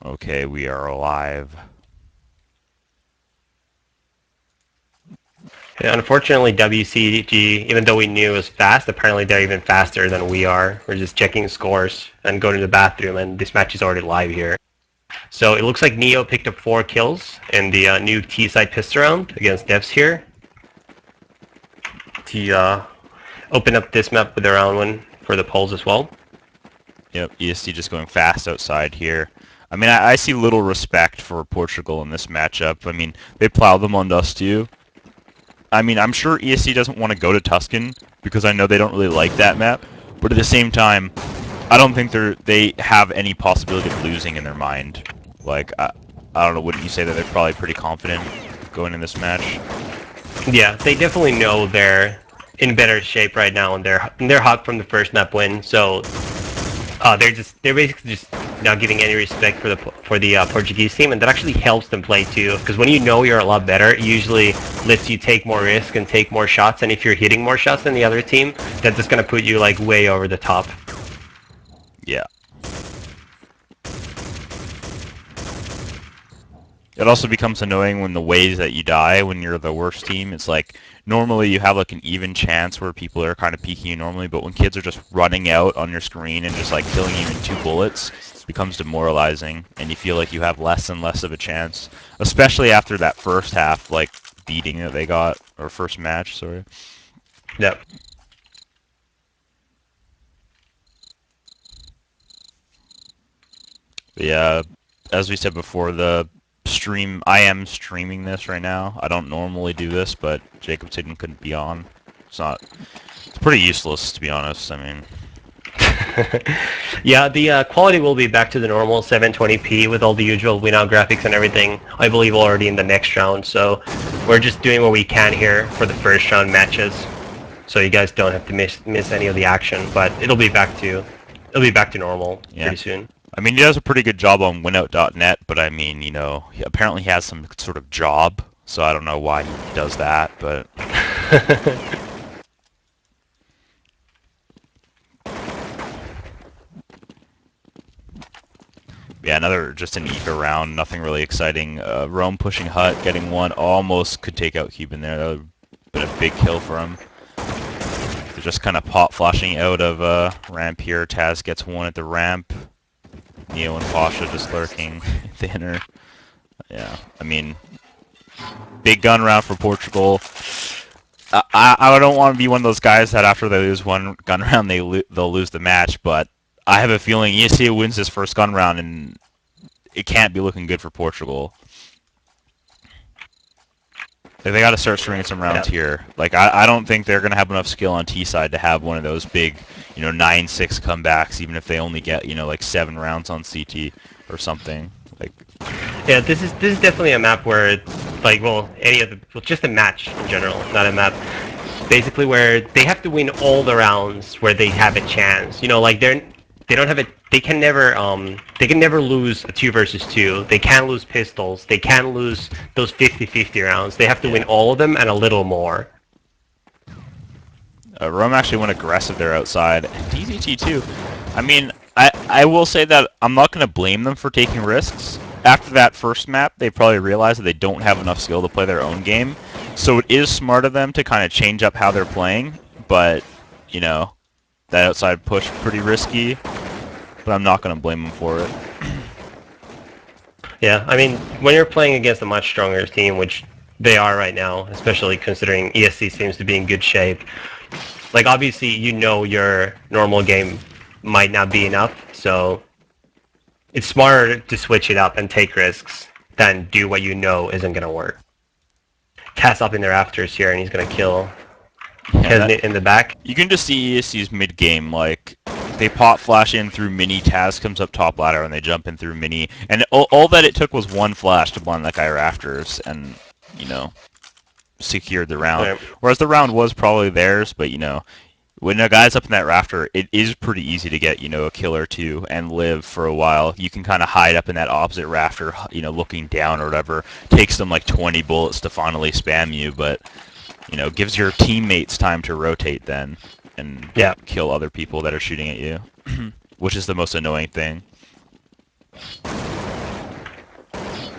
Okay, we are alive. Yeah, unfortunately, WCG, even though we knew it was fast, apparently they're even faster than we are. We're just checking scores and going to the bathroom, and this match is already live here. So it looks like Neo picked up 4 kills in the new T-side pistol round against Devs here. To open up this map with the round 1 for the polls as well. Yep, ESC just going fast outside here. I mean, I see little respect for Portugal in this matchup. I mean, they plow them on us too. I mean, I'm sure ESC doesn't want to go to Tuscan because I know they don't really like that map. But at the same time, I don't think they have any possibility of losing in their mind. Like, I don't know, wouldn't you say that they're probably pretty confident going in this match? Yeah, they definitely know they're in better shape right now, and they're hot from the first map win. So they're basically just not giving any respect for the Portuguese team, and that actually helps them play too. Because when you know you're a lot better, it usually lets you take more risk and take more shots. And if you're hitting more shots than the other team, that's just gonna put you like way over the top. Yeah. It also becomes annoying when the ways that you die when you're the worst team. It's like normally you have like an even chance where people are kind of peeking you normally, but when kids are just running out on your screen and just like killing you in 2 bullets, it becomes demoralizing, and you feel like you have less and less of a chance, especially after that first half like beating that they got, or first match, sorry. Yep. But yeah, as we said before, I am streaming this right now. I don't normally do this, but Jacob Tidden couldn't be on. It's pretty useless, to be honest. I mean, Yeah, the quality will be back to the normal 720p with all the usual win-out graphics and everything, I believe already in the next round. So we're just doing what we can here for the first round matches, so you guys don't have to miss any of the action. But it'll be back to normal yeah. pretty soon. I mean, he does a pretty good job on winout.net, but I mean, apparently he has some sort of job, so I don't know why he does that, but... Yeah, another just an eco round, nothing really exciting. Rome pushing Hut, getting one, almost could take out Cuban there. That would have been a big kill for him. They're just kind of pop flashing out of ramp here. Taz gets one at the ramp. Neo and Pasha just lurking thinner. Yeah, I mean, big gun round for Portugal. I don't want to be one of those guys that after they lose one gun round, they'll lose the match, but I have a feeling ESC wins this first gun round, and it can't be looking good for Portugal. Like, they got to start stringing some rounds here. Like, I don't think they're going to have enough skill on T side to have one of those big, 9-6 comebacks, even if they only get, like 7 rounds on CT or something. Like, yeah, this is definitely a map where, like, just a match in general, not a map. Basically, where they have to win all the rounds where they have a chance. Like they can never lose a 2 versus 2. They can't lose pistols. They can't lose those 50-50 rounds. They have to win all of them and a little more. Rome actually went aggressive there outside. DZT too. I mean, I will say that I'm not going to blame them for taking risks. After that first map, they probably realized that they don't have enough skill to play their own game. So it is smart of them to kind of change up how they're playing. But, that outside push pretty risky. But I'm not going to blame them for it. Yeah, I mean, when you're playing against a much stronger team, which they are right now, especially considering ESC seems to be in good shape, like, obviously, your normal game might not be enough, so it's smarter to switch it up and take risks than do what you know isn't going to work. Taz up in the rafters here, and he's going to kill Kesnit in the back. You can just see ESC's mid-game, like, they pop flash in through mini, Taz comes up top ladder, and they jump in through mini, and all that it took was one flash to blind that guy rafters, and, secured the round. Right. Whereas the round was probably theirs, but, when a guy's up in that rafter, it is pretty easy to get, a kill or two and live for a while. You can kind of hide up in that opposite rafter, looking down or whatever. Takes them like 20 bullets to finally spam you, but, gives your teammates time to rotate then and kill other people that are shooting at you, which is the most annoying thing.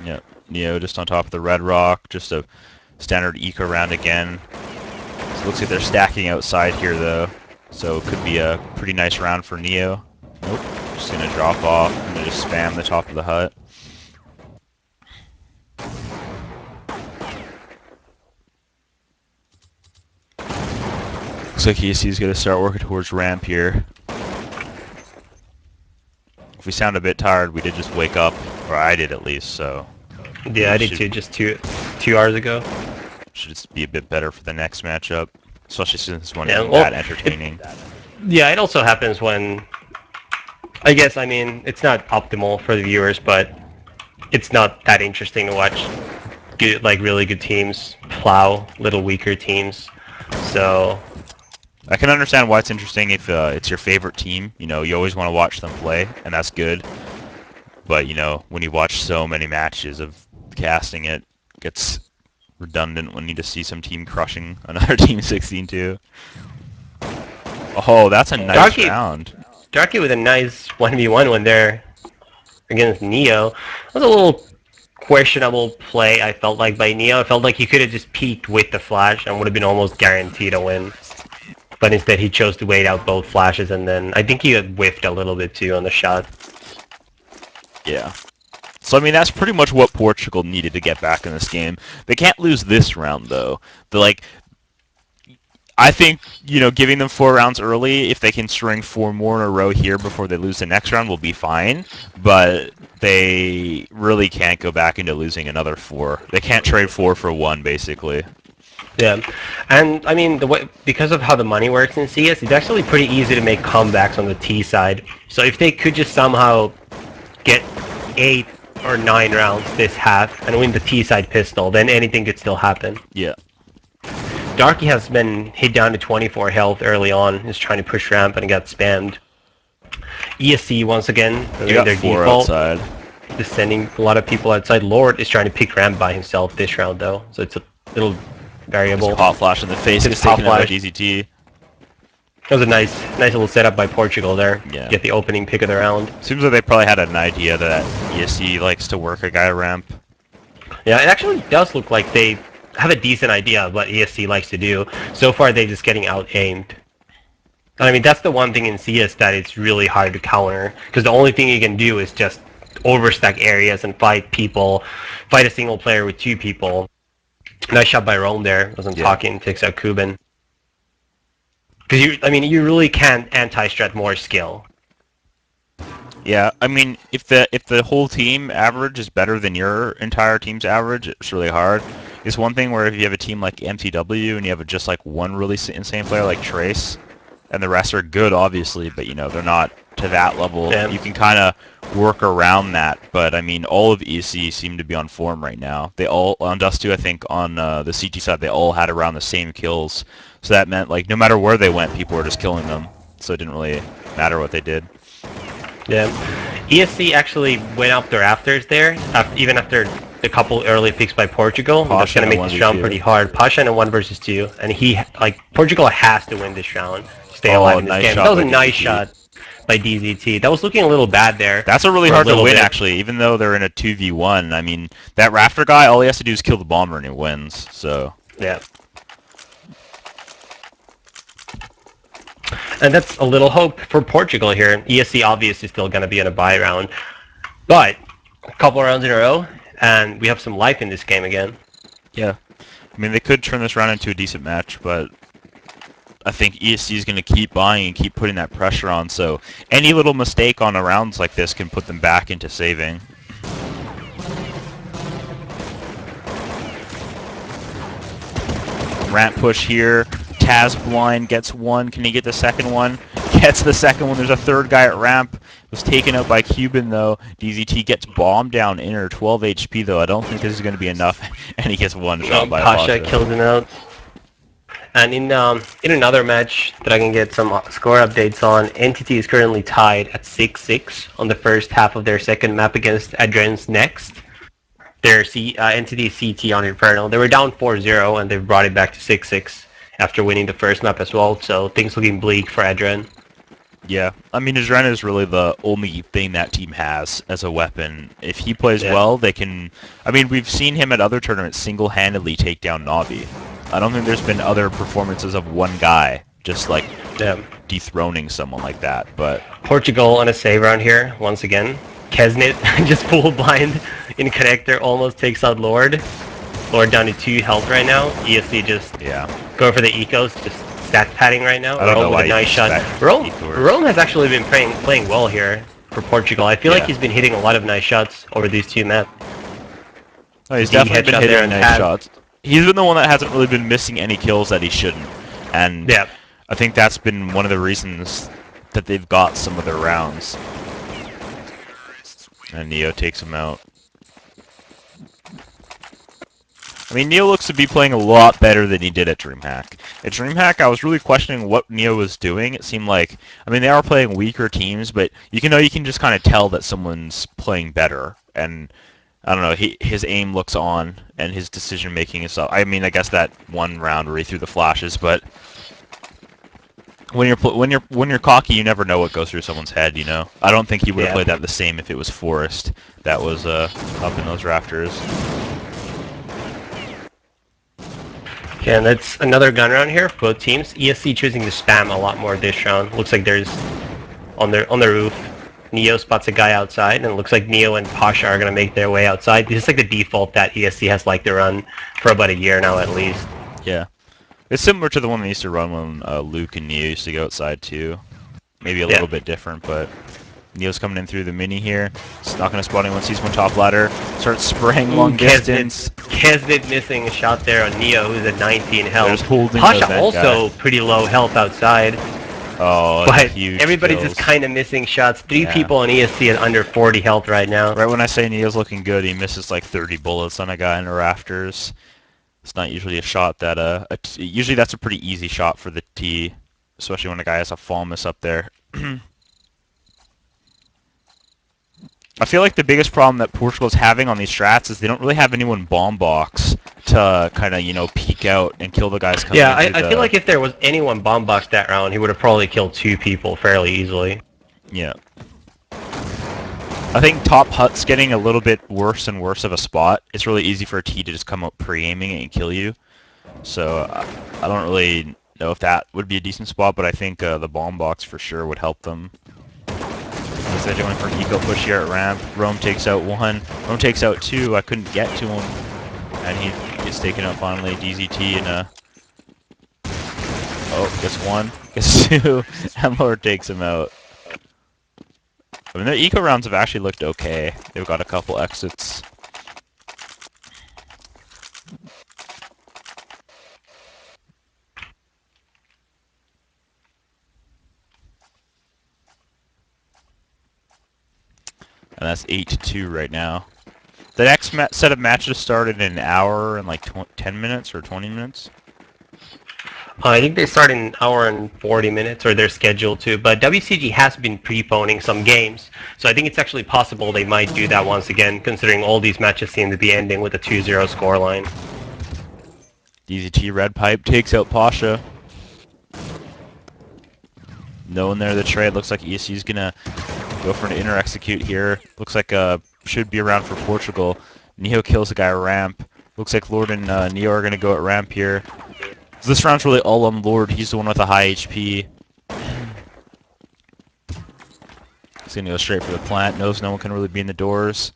Yep. Neo just on top of the red rock. Just a standard eco round again. So it looks like they're stacking outside here though. So it could be a pretty nice round for Neo. Nope. Just gonna drop off. I'm gonna just spam the top of the hut. Looks like ESC is gonna start working towards ramp here. If we sound a bit tired, we did just wake up, or I did at least, so... Yeah, I did too, just two hours ago. Should just be a bit better for the next matchup, especially since this one Yeah, isn't well, that entertaining. Yeah, it also happens when... I guess, I mean, it's not optimal for the viewers, but it's not that interesting to watch good, like really good teams plow little weaker teams. So... I can understand why it's interesting if it's your favorite team. You know, you always want to watch them play, and that's good. But, you know, when you watch so many matches of casting, it gets redundant when you just see some team crushing another team 16-2. Oh, that's a nice round. Darky with a nice 1v1 when they're against Neo. That was a little questionable play, I felt like, by Neo. I felt like he could have just peeked with the flash and would have been almost guaranteed a win. But instead he chose to wait out both flashes, and then I think he had whiffed a little bit too on the shot. Yeah. So, I mean, that's pretty much what Portugal needed to get back in this game. They can't lose this round, though. I think, you know, giving them 4 rounds early, if they can string 4 more in a row here before they lose the next round, will be fine. But they really can't go back into losing another 4. They can't trade 4 for 1, basically. Yeah, and I mean, because of how the money works in CS, it's actually pretty easy to make comebacks on the T side. So if they could just somehow get 8 or 9 rounds this half and win the T side pistol, then anything could still happen. Yeah. Darky has been hit down to 24 health early on. He's trying to push ramp and got spammed. ESC once again, Got their 4 default, outside. just sending a lot of people outside. Lord is trying to pick ramp by himself this round though, so it's a little variable. Just hot flash in the face. It's taken out by DZT. That was a nice little setup by Portugal there. Yeah. Get the opening pick of the round. Seems like they probably had an idea that ESC likes to work a guy ramp. Yeah, it actually does look like they have a decent idea of what ESC likes to do. So far, they're just getting out-aimed. I mean, that's the one thing in CS that it's really hard to counter, because the only thing you can do is just overstack areas and fight a single player with 2 people. Nice shot by Rome there. Wasn't talking, takes out Kuban. Because you really can't anti-strat more skill. Yeah, I mean, if the whole team average is better than your entire team's average, it's really hard. It's one thing where if you have a team like MTW and you have just like one really insane player like Trace, and the rest are good, obviously, but you know they're not to that level. Yeah. You can kind of work around that. But I mean, all of ESC seem to be on form right now. They all on Dust 2, I think, on the CT side, they all had around the same kills. So that meant like no matter where they went, people were just killing them. So it didn't really matter what they did. Yeah, ESC actually went up the rafters there, even after a couple early picks by Portugal. That's going to make this round pretty hard. Pasha in a 1 versus 2, and Portugal has to win this round to stay alive in this game. That was a nice shot by DZT. That was looking a little bad there. That's a really hard to win, actually, even though they're in a 2v1. I mean, that rafter guy, all he has to do is kill the bomber and he wins, so... Yeah. And that's a little hope for Portugal here. ESC obviously still going to be in a bye round. But a couple rounds in a row, and we have some life in this game again. Yeah. I mean, they could turn this round into a decent match, but I think ESC is going to keep buying and keep putting that pressure on, so any little mistake on a rounds like this can put them back into saving. Ramp push here. Taz blind gets 1. Can he get the second one? Gets the second one. There's a third guy at ramp. Was taken out by Cuban though. DZT gets bombed down inner. 12 HP though. I don't think this is going to be enough. And he gets 1 shot by Pasha. Killed him out. And in another match that I can get some score updates on, Entity is currently tied at 6-6 on the first half of their second map against Adren's Next. Their Entity CT on Inferno. They were down 4-0 and they've brought it back to 6-6 after winning the first map as well. So things looking bleak for Adren. Yeah, I mean, Adrena is really the only thing that team has as a weapon. If he plays Yeah. well, they can... I mean, we've seen him at other tournaments single-handedly take down Navi. I don't think there's been other performances of one guy just, like, Yeah. dethroning someone like that, but... Portugal on a save round here, once again. Kesnit just full blind in connector, almost takes out Lord. Lord down to 2 health right now. ESC just Yeah. going for the ecos, just stat padding right now. I don't know with why a you nice shot. expect Rome Ethor. has actually been playing well here for Portugal. I feel like Yeah. he's been hitting a lot of nice shots over these 2 maps. Oh, he's D definitely been headshot there hitting and nice Taz. shots. He's been the one that hasn't really been missing any kills that he shouldn't. And Yeah. I think that's been one of the reasons that they've got some of their rounds. And Neo takes him out. I mean, Neo looks to be playing a lot better than he did at DreamHack. At DreamHack, I was really questioning what Neo was doing. It seemed like, I mean, they are playing weaker teams, but you can just kind of tell that someone's playing better. And I don't know, his aim looks on, and his decision making is up. I mean, I guess that one round where he threw the flashes, but when you're cocky, you never know what goes through someone's head. You know, I don't think he would have played that the same if it was Forrest that was up in those rafters. Okay, and that's another gun round here for both teams. ESC choosing to spam a lot more this round. Looks like there's on the roof. Neo spots a guy outside, and it looks like Neo and Pasha are gonna make their way outside. This is like the default that ESC has liked to run for about a year now at least. Yeah, it's similar to the one they used to run when Luke and Neo used to go outside too. Maybe a little bit different, but Neo's coming in through the mini here. He's not gonna spot anyone. Sees one top ladder. Starts spraying long distance. Kesnit missing a shot there on Neo, who's at 19 health. There's holding Pasha also pretty low health outside. Oh, but huge everybody's kills. just kind of missing shots. 3 people on ESC at under 40 health right now. Right when I say Neo's looking good, he misses like 30 bullets on a guy in the rafters. It's not usually a shot that usually that's a pretty easy shot for the T, especially when a guy has a fall miss up there. I feel like the biggest problem that Portugal's having on these strats is they don't really have anyone bomb box to kind of, peek out and kill the guys coming Yeah, into I feel like if there was anyone bomb boxed that round, he would have probably killed 2 people fairly easily. Yeah. I think top hut's getting a little bit worse and worse of a spot. It's really easy for a T to just come out pre-aiming and kill you. So I don't really know if that would be a decent spot, but I think the bomb box for sure would help them. Looks like they're going for an eco push here at ramp. Rome takes out 1. Rome takes out 2. I couldn't get to him. And he gets taken out finally. DZT and oh, gets 1. Gets 2. And Lord takes him out. I mean, their eco rounds have actually looked okay. They've got a couple exits. And that's 8-2 right now. The next set of matches started in an hour and like 10 minutes or 20 minutes. I think they start in an hour and 40 minutes, or they're scheduled to, but WCG has been preponing some games, so I think it's actually possible they might do that once again, considering all these matches seem to be ending with a 2-0 scoreline. DZT Red Pipe takes out Pasha. No one there to trade. Looks like ESC's gonna go for an inner execute here. Looks like should be around for Portugal. Neo kills a guy ramp. Looks like Lord and Neo are gonna go at ramp here. So this round's really all on Lord. He's the one with the high HP. He's gonna go straight for the plant. Knows no one can really be in the doors.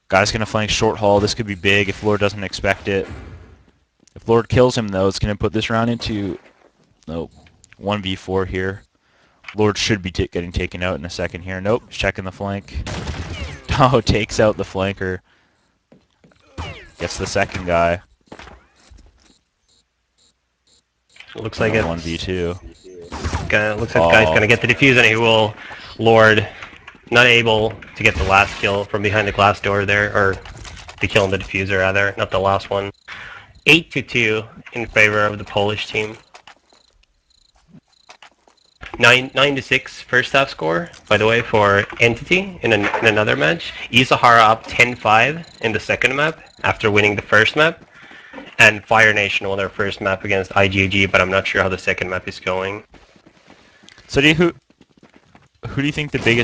Guy's gonna flank short haul. This could be big if Lord doesn't expect it. If Lord kills him though, it's gonna put this round into 1v4 here. Lord should be getting taken out in a second here. Nope, checking the flank. Oh, takes out the flanker. Gets the second guy. Looks like it's 1v2. Looks like guy's gonna get the defuse, and he will. Lord not able to get the last kill from behind the glass door there, or the kill on the diffuser rather, not the last one. 8-2 in favor of the Polish team. 9-6 first half score, by the way, for Entity in another match. Isahara up 10-5 in the second map after winning the first map. And Fire Nation won their first map against IGG, but I'm not sure how the second map is going. So who do you think the biggest